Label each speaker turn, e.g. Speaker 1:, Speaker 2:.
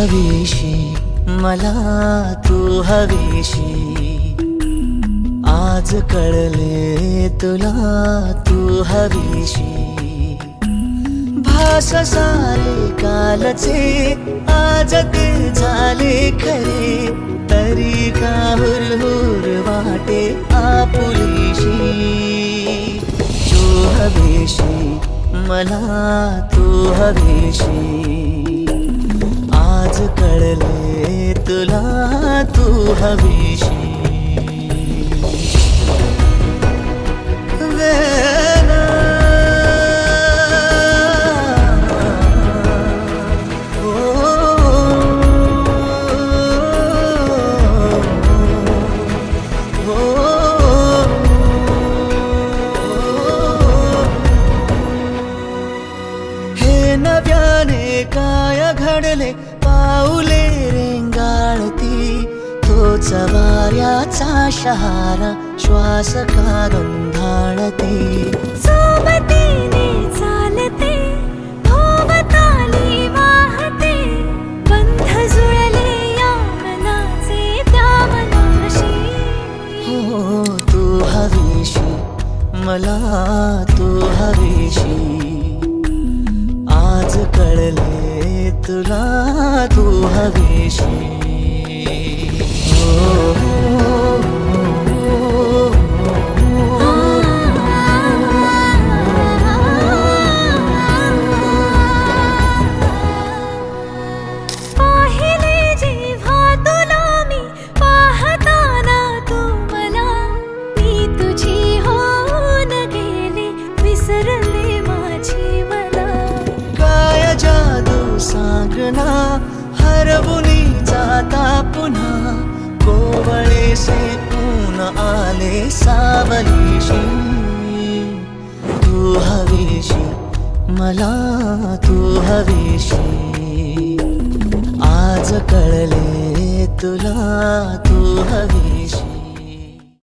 Speaker 1: हवीशी मला तू हवीशी आज कळले तुला तू हवीशी भास सारे कालचे आज ते झाले खरे तरी का हुरहुर वाटे आपुलीशी तू हवीशी मला तू हवीशी आज कळले तुला तू हवीशी नव्याने काय घडले पाऊले रेंगाळती तोच वाऱ्याचा शहारा श्वास का गंधाळते
Speaker 2: सोबतीने चालते भोवताली वाहते बंध जुळले या मनाचे त्या मनाशी
Speaker 1: हो तू हवीशी मला तू हवीशी आज कळले तुला तू हवीशी
Speaker 2: पाहिले जेव्हा तुला मी पाहताना तू मला मी तुझी होऊन गेले विसरले माझी मला
Speaker 1: काय जादू सांगना हरवुनी जाता पुन्हा कोवळे से ऊन आले सावलीशी तू हवीशी मला तू हवीशी आज कळले तुला तू हवीशी